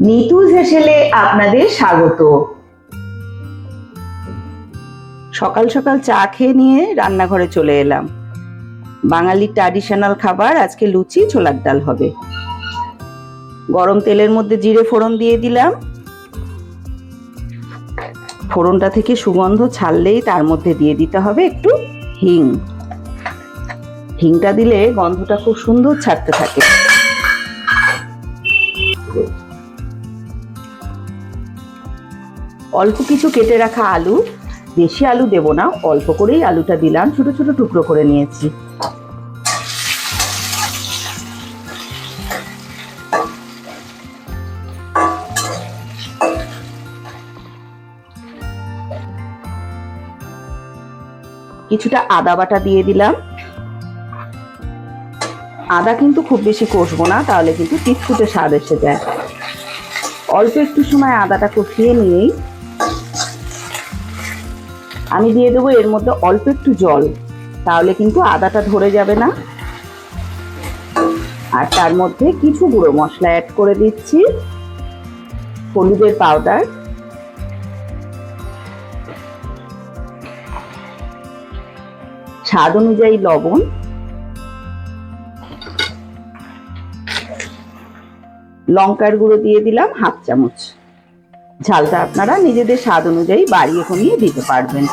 নিতুজ হেসেলে আপনাদের স্বাগত। সকাল সকাল চা খেয়ে নিয়ে রান্নাঘরে চলে এলাম। বাঙালির ট্র্যাডিশনাল খাবার আজকে লুচি ছোলার ডাল হবে। গরম তেলের মধ্যে জিরে ফোড়ন দিয়ে দিলাম। ফোড়নটা থেকে সুগন্ধ ছাড়লেই তার মধ্যে দিয়ে দিতে হবে একটু হিং। হিংটা দিলে গন্ধটা খুব সুন্দর ছাড়তে থাকে। অল্প কিছু কেটে রাখা আলু, বেশি আলু দেব না, অল্প করেই আলুটা দিলাম, ছোট ছোট টুকরো করে নিয়েছি। কিছুটা আদা বাটা দিয়ে দিলাম। আদা কিন্তু খুব বেশি কষবো না, তাহলে কিন্তু তিতকুটে স্বাদ এসে যায়। অল্প একটু সময় আদাটা কষিয়ে নিয়েই আমি দিয়ে দেবো এর মধ্যে অল্প একটু জল, তাহলে কিন্তু আদাটা ধরে যাবে না। আর তার মধ্যে কিছু গুঁড়ো মশলা অ্যাড করে দিচ্ছি। হলুদের পাউডার, স্বাদ অনুযায়ী লবণ, লঙ্কার গুঁড়ো দিয়ে দিলাম হাফ চামচ। ঝালটা আপনারা নিজেদের স্বাদ অনুযায়ী বাড়িয়ে কমিয়ে দিতে পারবেন।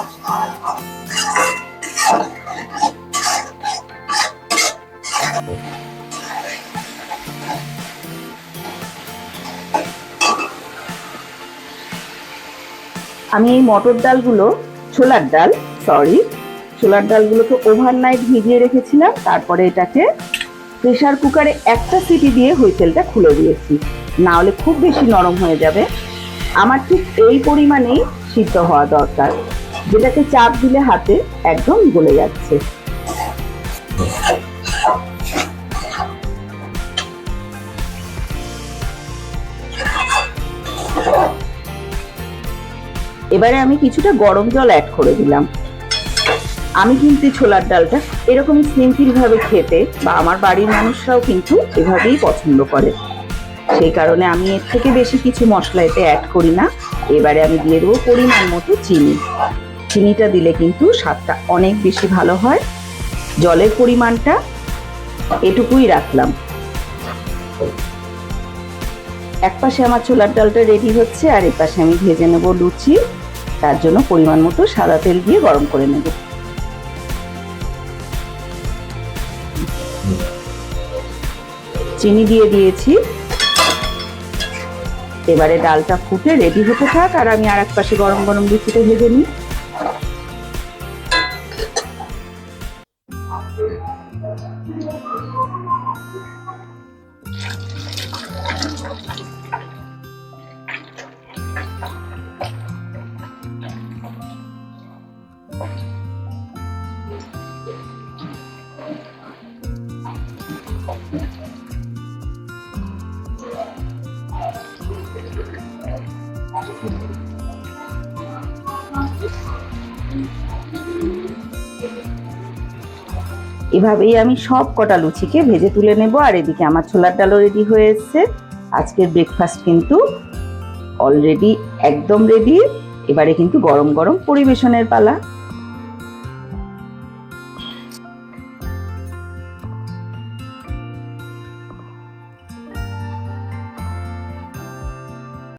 আমি এই মটর ডালগুলো ছোলার ডালগুলোকে ওভারনাইট ভিজিয়ে রেখেছিলাম। তারপরে এটাকে প্রেসার কুকারে একটা সিটি দিয়ে হুইসেলটা খুলে দিয়েছি, না হলে খুব বেশি নরম হয়ে যাবে। আমার ঠিক এই পরিমাণেই সিদ্ধ হওয়া দরকার, যেটাকে চাপ দিলে হাতে একদম গলে যাচ্ছে। এবারে আমি কিছুটা গরম জল অ্যাড করে দিলাম। আমি কিন্তু ছোলার ডালটা এরকম সিম্পল ভাবে খেতে, বা আমার বাড়ির মানুষরাও কিন্তু এভাবেই পছন্দ করে, সেই কারণে আমি এর থেকে বেশি কিছু মশলা এতে অ্যাড করি না। এবারে আমি দিয়ে দেবো পরিমাণ মতো চিনি। চিনিটা দিলে কিন্তু স্বাদটা অনেক বেশি ভালো হয়। জলের পরিমাণটা এটুকুই রাখলাম। এক পাশে আমার ছোলার ডালটা রেডি হচ্ছে, আর এ পাশে আমি ভেজে নেব লুচি। তার জন্য পরিমাণ মতো সাদা তেল দিয়ে গরম করে নেব। চিনি দিয়ে দিয়েছি। এবারে ডালটা ফুটে রেডি হতে থাক, আর আমি আর এক পাশে গরম গরম লুচিটা ভেজে নিই। এভাবেই আমি সব কটা লুচিকে ভেজে তুলে নেব। আর এদিকে আমার ছোলার ডালও রেডি হয়ে এসছে। আজকের ব্রেকফাস্ট কিন্তু অলরেডি একদম রেডি। এবারে কিন্তু গরম গরম পরিবেশনের পালা।